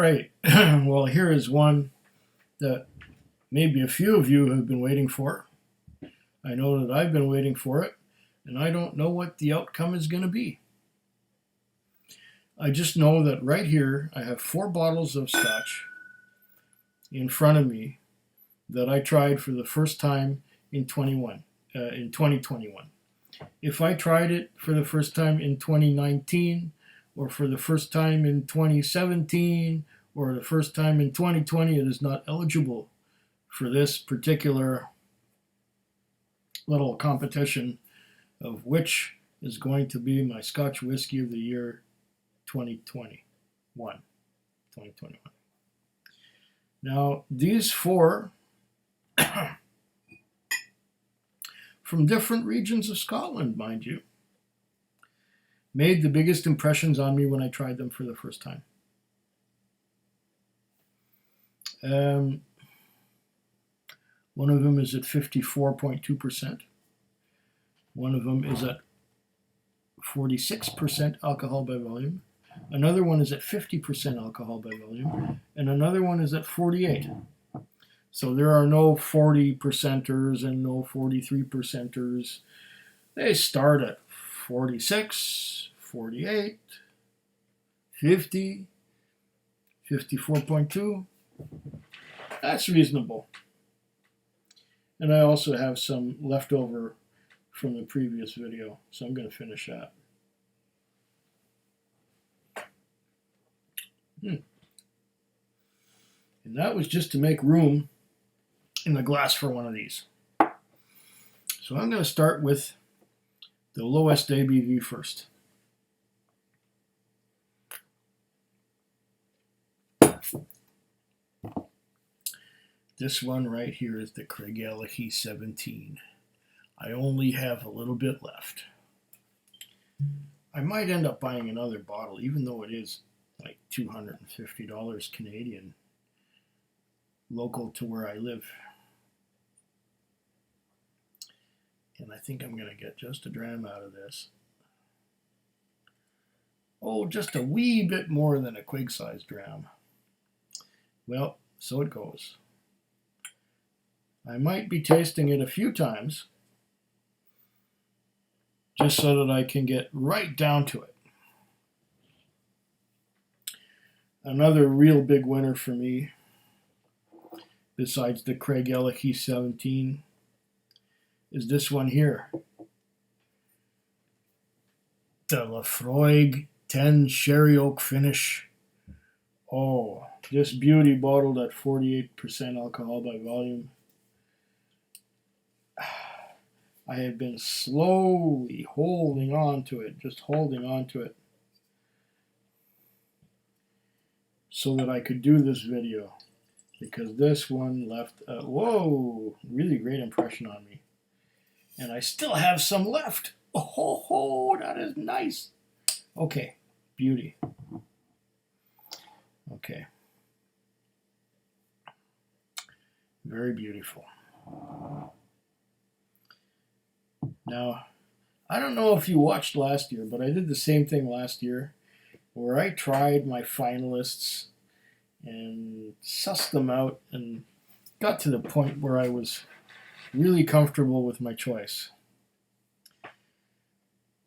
right. Well, here is one that maybe a few of you have been waiting for. I know that I've been waiting for it, and I don't know what the outcome is going to be. I just know that right here I have 4 bottles of Scotch in front of me that I tried for the first time in 2021. If I tried it for the first time in 2019, or for the first time in 2017, or the first time in 2020, it is not eligible for this particular little competition of which is going to be my Scotch whiskey of the year 2021. Now, these 4 from different regions of Scotland, mind you, made the biggest impressions on me when I tried them for the first time. One of them is at 54.2%. One of them is at 46% alcohol by volume. Another one is at 50% alcohol by volume. And another one is at 48. So there are no 40%ers and no 43%ers. They start at 46, 48, 50, 54.2. That's reasonable. And I also have some leftover from the previous video, so I'm going to finish that. And that was just to make room in the glass for one of these. So I'm going to start with the lowest ABV first. This one right here is the Craigellachie 17. I only have a little bit left. I might end up buying another bottle, even though it is like $250 Canadian, local to where I live. And I think I'm going to get just a dram out of this. Oh, just a wee bit more than a quig-sized dram. Well, so it goes. I might be tasting it a few times, just so that I can get right down to it. Another real big winner for me, besides the Craigellachie 17, is this one here. The Laphroaig 10 Sherry Oak Finish. Oh, this beauty bottled at 48% alcohol by volume. I have been slowly holding on to it, just holding on to it, so that I could do this video, because this one left a, whoa, really great impression on me. And I still have some left. Oh, that is nice. Okay, beauty. Okay. Very beautiful. Now, I don't know if you watched last year, but I did the same thing last year, where I tried my finalists and sussed them out and got to the point where I was really comfortable with my choice.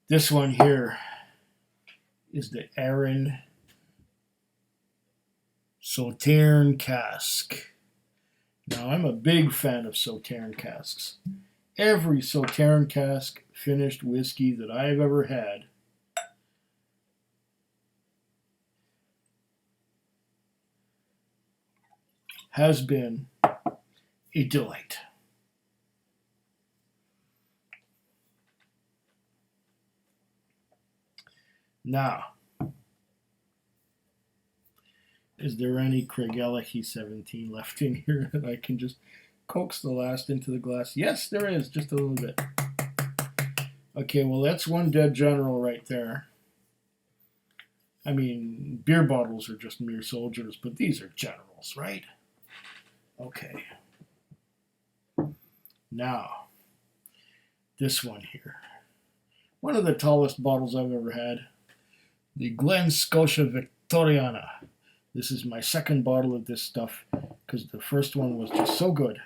This one here is the Arran Sauternes cask. Now, I'm a big fan of Sauternes casks. Every Sauternes cask finished whiskey that I've ever had has been a delight. Now, is there any Craigellachie 17 left in here that I can just coax the last into the glass? Yes, there is, just a little bit. Okay, well, that's one dead general right there. I mean, beer bottles are just mere soldiers, but these are generals, right? Okay. Now, this one here. One of the tallest bottles I've ever had. The Glen Scotia Victoriana. This is my second bottle of this stuff because the first one was just so good.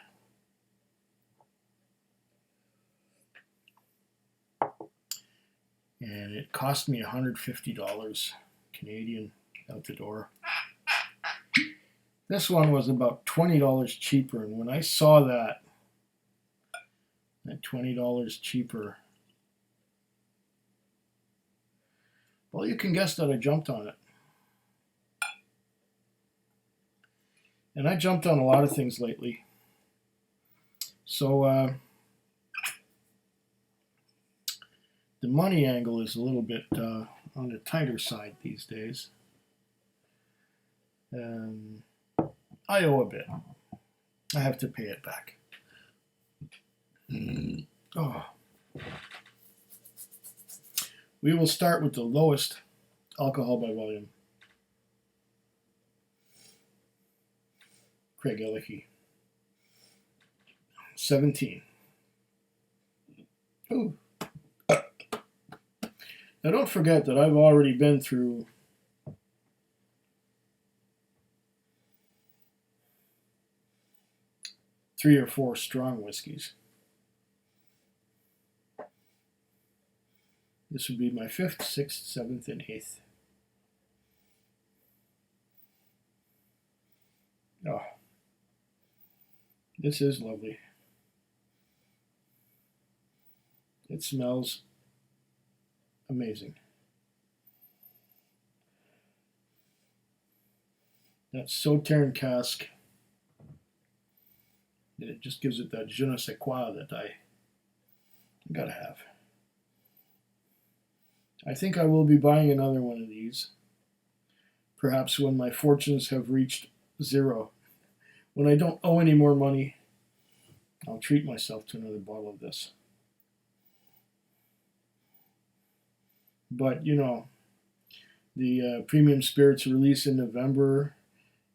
And it cost me $150 Canadian out the door. This one was about $20 cheaper, and when I saw that $20 cheaper, well, you can guess that I jumped on it. And I jumped on a lot of things lately. So the money angle is a little bit on the tighter side these days. I owe a bit. I have to pay it back. Oh. We will start with the lowest alcohol by volume. Craigellachie. 17. Ooh. Now don't forget that I've already been through three or four strong whiskeys. This would be my 5th, 6th, 7th, and 8th. Oh, this is lovely. It smells amazing. That Sauternes cask, it just gives it that je ne sais quoi that I gotta have. I think I will be buying another one of these, perhaps when my fortunes have reached 0. When I don't owe any more money, I'll treat myself to another bottle of this. But, you know, the premium spirits release in November,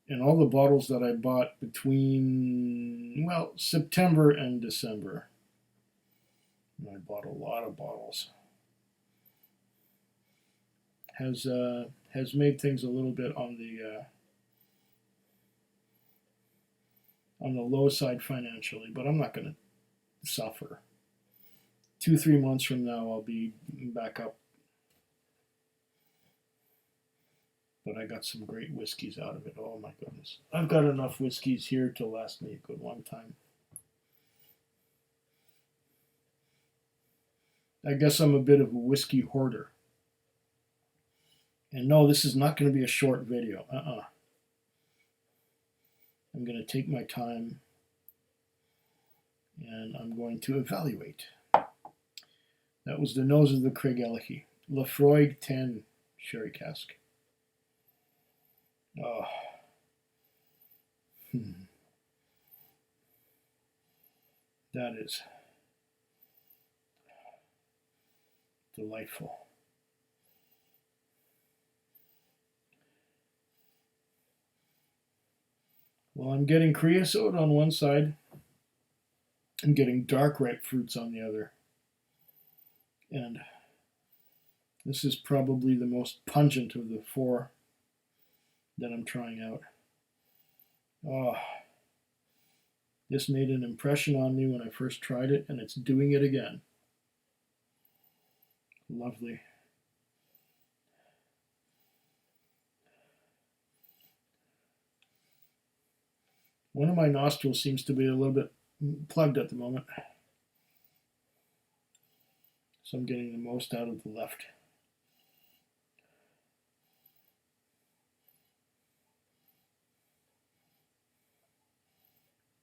and all the bottles that I bought between, well, September and December. And I bought a lot of bottles. Has made things a little bit on the low side financially, but I'm not going to suffer. 2-3 months from now, I'll be back up. But I got some great whiskeys out of it. Oh my goodness. I've got enough whiskeys here to last me a good long time. I guess I'm a bit of a whiskey hoarder. And no, this is not going to be a short video. I'm going to take my time and I'm going to evaluate. That was the nose of the Craigellachie. Lafroig 10 sherry cask. Oh. That is delightful. Well, I'm getting creosote on one side. I'm getting dark ripe fruits on the other. And this is probably the most pungent of the 4 that I'm trying out. Oh, this made an impression on me when I first tried it, and it's doing it again. Lovely. One of my nostrils seems to be a little bit plugged at the moment, so I'm getting the most out of the left.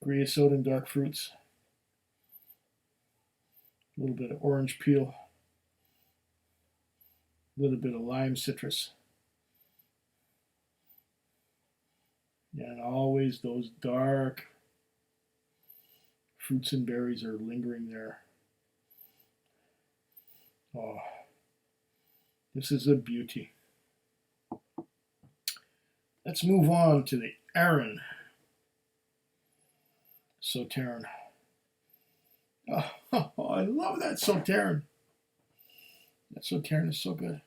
Creosote and dark fruits. A little bit of orange peel. A little bit of lime citrus. And always those dark fruits and berries are lingering there. Oh, this is a beauty. Let's move on to the Arran Sauternes. Oh, I love that Sauternes. That Sauternes is so good.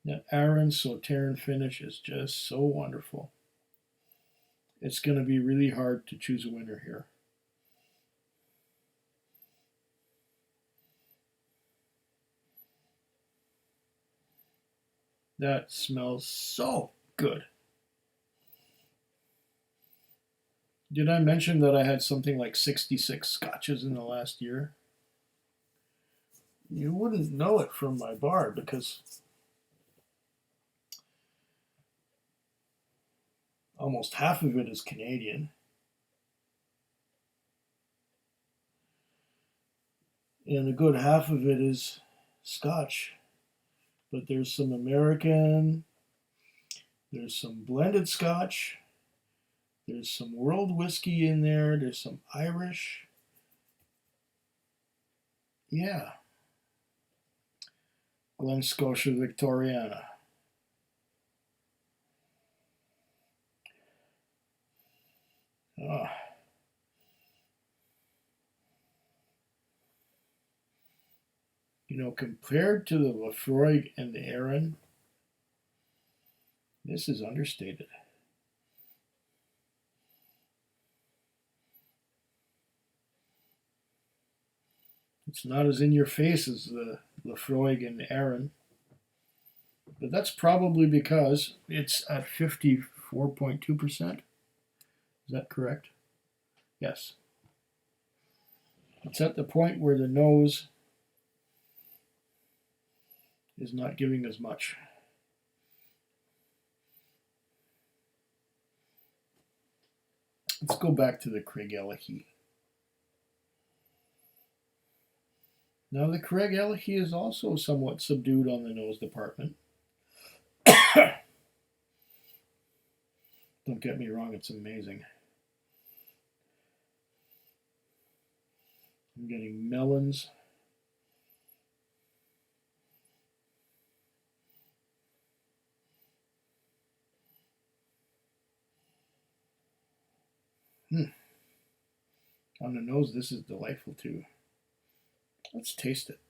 That Arran Sauternes finish is just so wonderful. It's going to be really hard to choose a winner here. That smells so good. Did I mention that I had something like 66 scotches in the last year? You wouldn't know it from my bar because almost half of it is Canadian. And a good half of it is Scotch. But there's some American, there's some blended Scotch, there's some world whiskey in there, there's some Irish. Yeah. Glen, Scotia, Victoriana. Oh. You know, compared to the Lafroig and the Arran, this is understated. It's not as in your face as the Lafroig and the Arran, but that's probably because it's at 54.2%. Is that correct? Yes. It's at the point where the nose is not giving as much. Let's go back to the Craigellachie. Now the Craigellachie is also somewhat subdued on the nose department. Don't get me wrong, it's amazing. I'm getting melons. On the nose, this is delightful too. Let's taste it.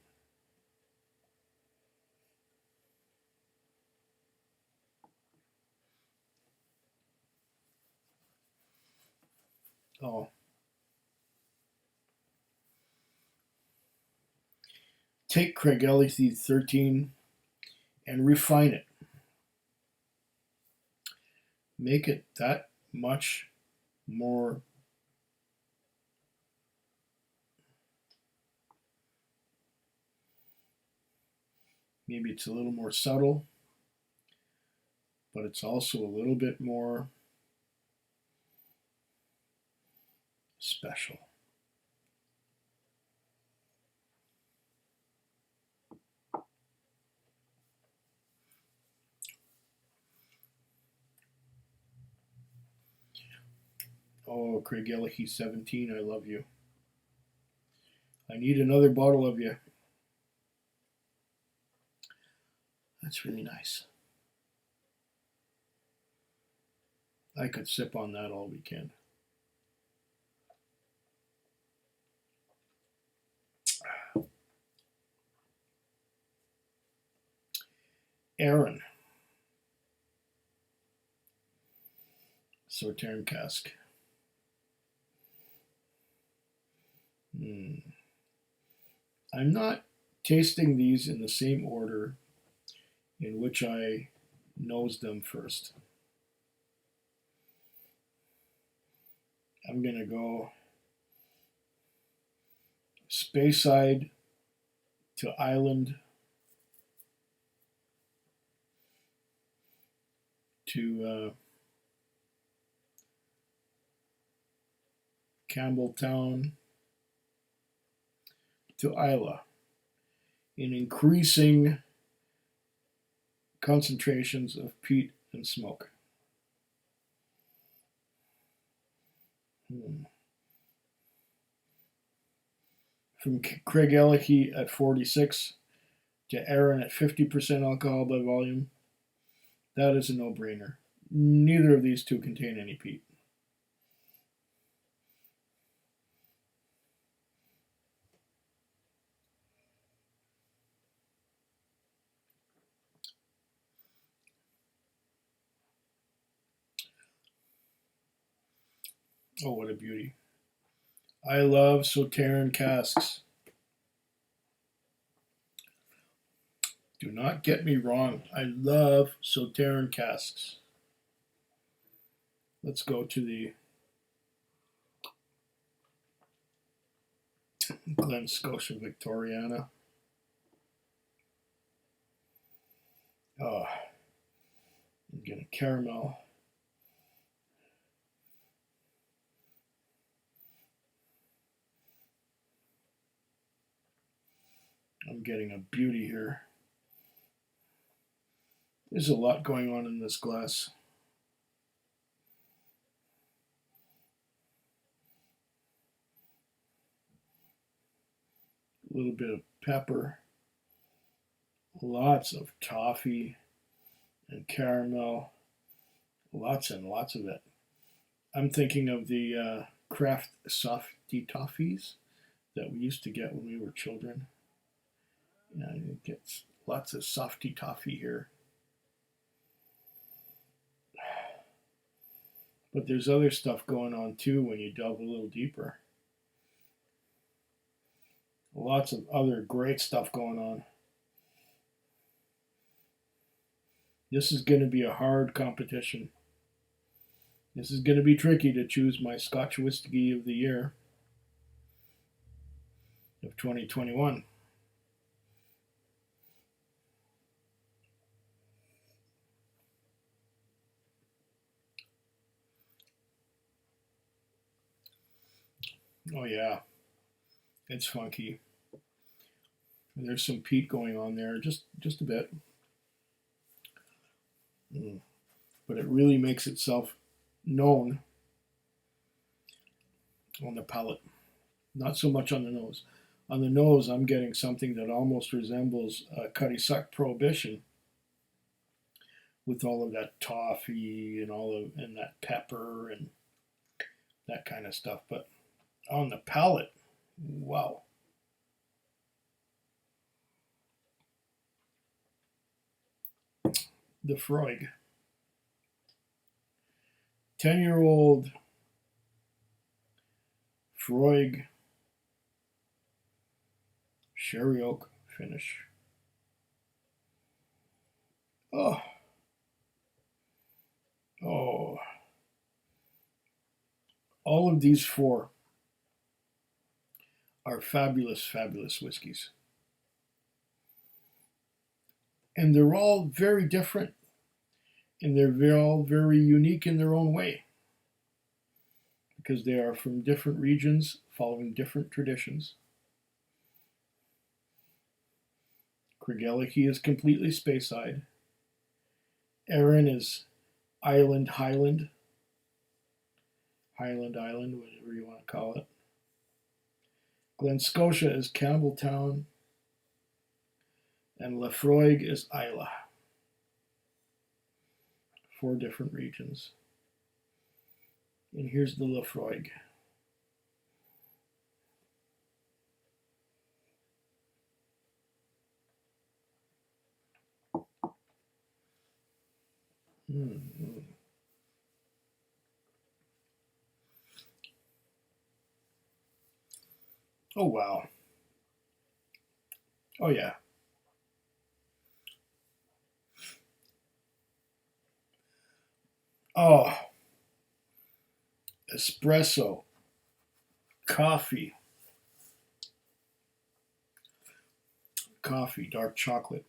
Oh. Take Craigellachie 13 and refine it. Make it that much more maybe it's a little more subtle, but it's also a little bit more special. Oh, Craigellachie 17, I love you. I need another bottle of you. That's really nice. I could sip on that all weekend. Arran. Sauternes cask. I'm not tasting these in the same order in which I nosed them first. I'm going to go Speyside to Island to Campbelltown to Isla in increasing concentrations of peat and smoke. From Craigellachie at 46 to Arran at 50% alcohol by volume, that is a no-brainer. Neither of these two contain any peat. Oh, what a beauty. I love Sauternes casks. Do not get me wrong. I love Sauternes casks. Let's go to the Glen, Scotia, Victoriana. Oh, I'm getting caramel. I'm getting a beauty here. There's a lot going on in this glass. A little bit of pepper. Lots of toffee and caramel. Lots and lots of it. I'm thinking of the Kraft softy toffees that we used to get when we were children. Yeah, it gets lots of softy toffee here. But there's other stuff going on too when you delve a little deeper. Lots of other great stuff going on. This is going to be a hard competition. This is going to be tricky to choose my Scotch Whisky of the year of 2021. Oh yeah, it's funky. And there's some peat going on there, just a bit. But it really makes itself known on the palate, not so much on the nose. On the nose, I'm getting something that almost resembles Cutty-Suck Prohibition, with all of that toffee and that pepper and that kind of stuff. But on the palate, wow. The Freud. 10-year-old Freud sherry oak finish. Oh. Oh. All of these four are fabulous, fabulous whiskeys. And they're all very different, and they're all very unique in their own way, because they are from different regions following different traditions. Craigellachie is completely Speyside. Arran is Island, Highland, whatever you want to call it. Glen, Scotia is Campbelltown, and Laphroaig is Islay. 4 different regions. And here's the Laphroaig. Mm-hmm. Oh, wow. Oh, yeah. Oh, espresso, coffee, dark chocolate.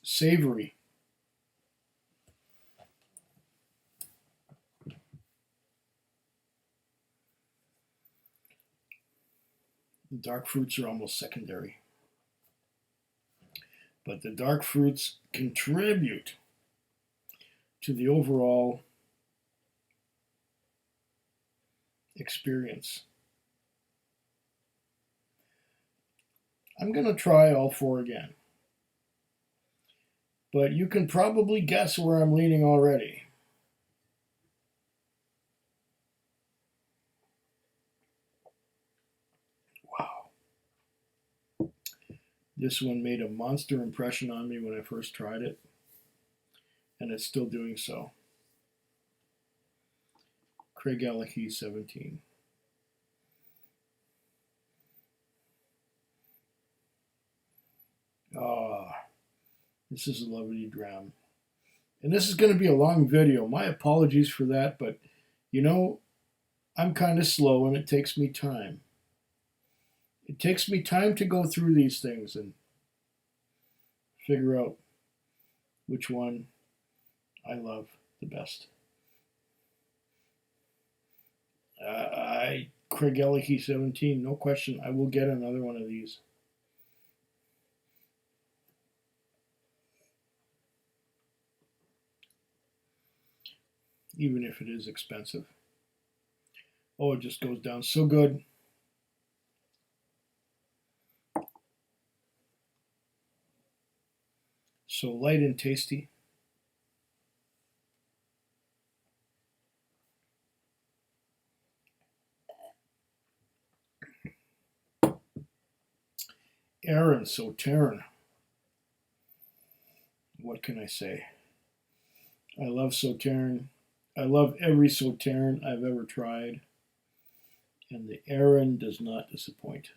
Savory. The dark fruits are almost secondary. But the dark fruits contribute to the overall experience. I'm going to try all 4 again. But you can probably guess where I'm leaning already. Wow. This one made a monster impression on me when I first tried it, and it's still doing so. Craigellachie 17. Ah, this is a lovely dram. And this is going to be a long video. My apologies for that, but you know, I'm kind of slow and it takes me time. It takes me time to go through these things and figure out which one I love the best. Craigellachie 17, no question. I will get another one of these. Even if it is expensive. Oh, it just goes down so good. So light and tasty. Arran, Sauternes. What can I say? I love Sauternes. I love every Sauternes I've ever tried. And the Arran does not disappoint.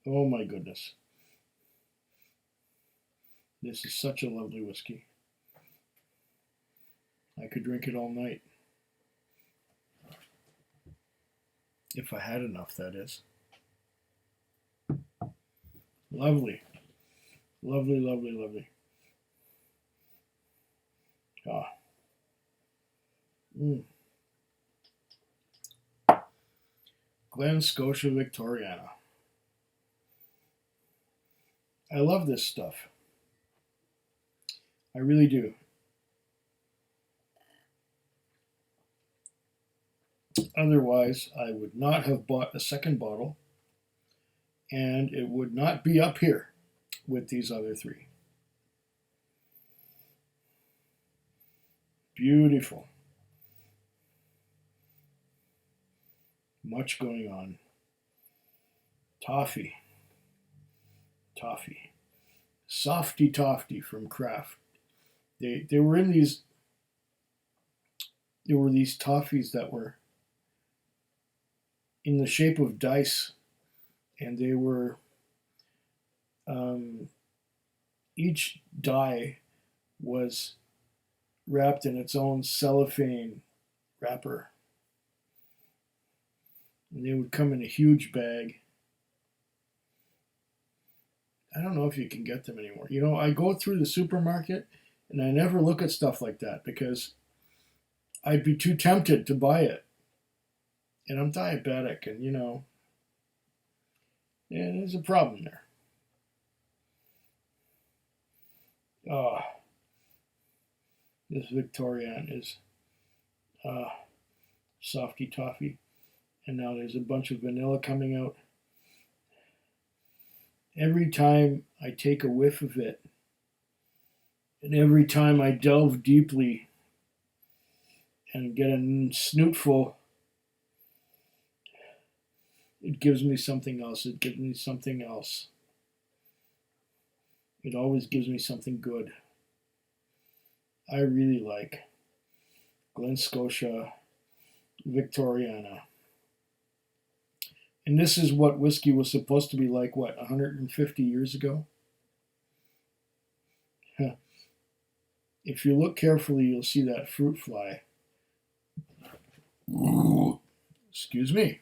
Oh my goodness. This is such a lovely whiskey. I could drink it all night. If I had enough, that is. Lovely. Lovely, lovely, lovely. Ah. Glen, Scotia, Victoriana. I love this stuff. I really do. Otherwise, I would not have bought a second bottle, and it would not be up here with these other three. Beautiful. Much going on. Toffee. Toffee. Softy Toffee from Kraft. They were in these. There were these toffees that were in the shape of dice, and they were each die was wrapped in its own cellophane wrapper, and they would come in a huge bag. I don't know if you can get them anymore. You know, I go through the supermarket and I never look at stuff like that because I'd be too tempted to buy it. And I'm diabetic, and you know, yeah, there's a problem there. Oh, this Victoriana is softy toffee, and now there's a bunch of vanilla coming out. Every time I take a whiff of it, and every time I delve deeply and get a snootful, it gives me something else. It gives me something else. It always gives me something good. I really like Glen, Scotia, Victoriana. And this is what whiskey was supposed to be like, what, 150 years ago? Huh. If you look carefully, you'll see that fruit fly. Ooh. Excuse me.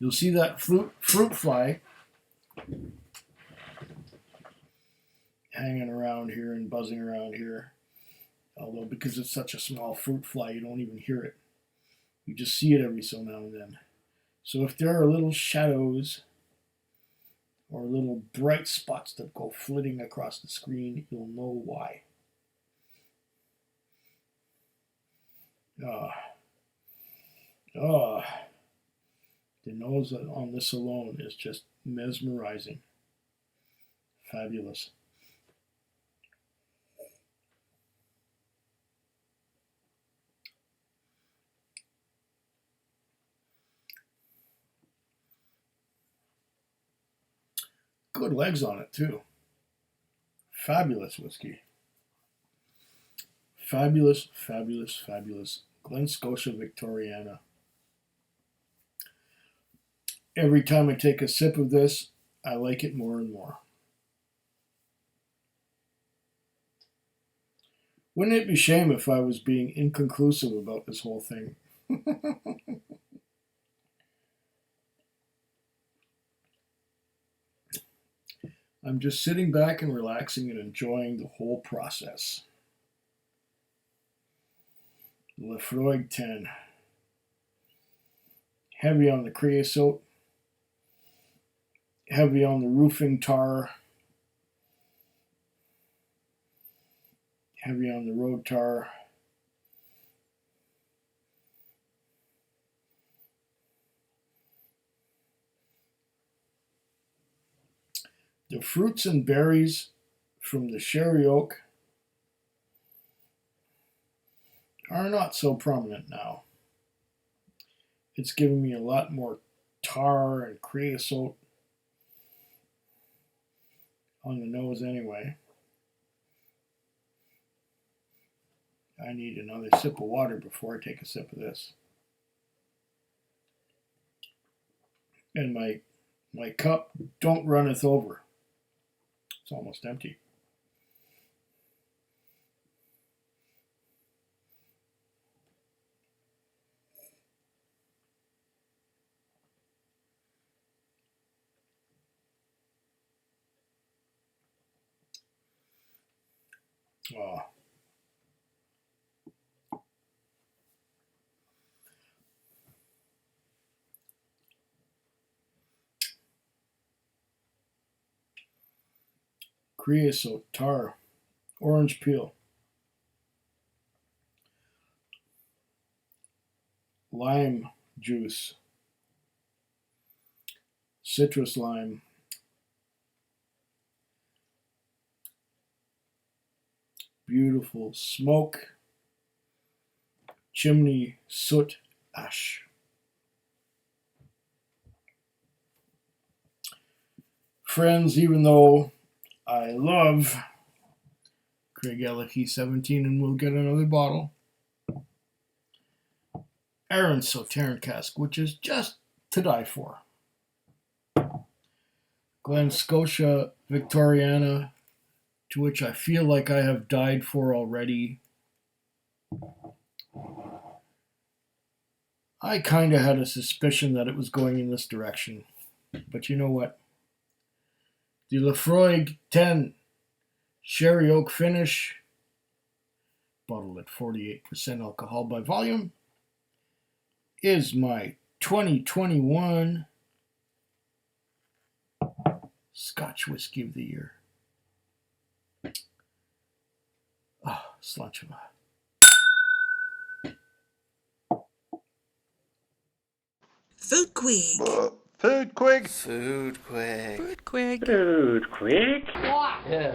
You'll see that fruit fly hanging around here and buzzing around here. Although because it's such a small fruit fly, you don't even hear it. You just see it every so now and then. So if there are little shadows or little bright spots that go flitting across the screen, you'll know why. The nose on this alone is just mesmerizing. Fabulous. Good legs on it too. Fabulous whiskey. Fabulous, fabulous, fabulous Glen, Scotia, Victoriana. Every time I take a sip of this, I like it more and more. Wouldn't it be a shame if I was being inconclusive about this whole thing? I'm just sitting back and relaxing and enjoying the whole process. Lefroy 10. Heavy on the creosote. Heavy on the roofing tar. Heavy on the road tar. The fruits and berries from the sherry oak are not so prominent now. It's giving me a lot more tar and creosote on the nose anyway. I need another sip of water before I take a sip of this. And my cup don't runneth over. It's almost empty. Oh. Creosote, tar, orange peel, lime juice, citrus lime, beautiful smoke, chimney soot ash. Friends, even though I love Craigellachie 17 and we'll get another bottle, Arran Sauternes cask, which is just to die for. Glen, Scotia, Victoriana, to which I feel like I have died for already. I kind of had a suspicion that it was going in this direction. But you know what? The Lefroy 10 Sherry Oak finish, bottled at 48% alcohol by volume, is my 2021 Scotch Whisky of the Year. Ah, Slanchima. Food Quig. Food Quig. Food Quig. Food Quig. Food Quig. Yeah.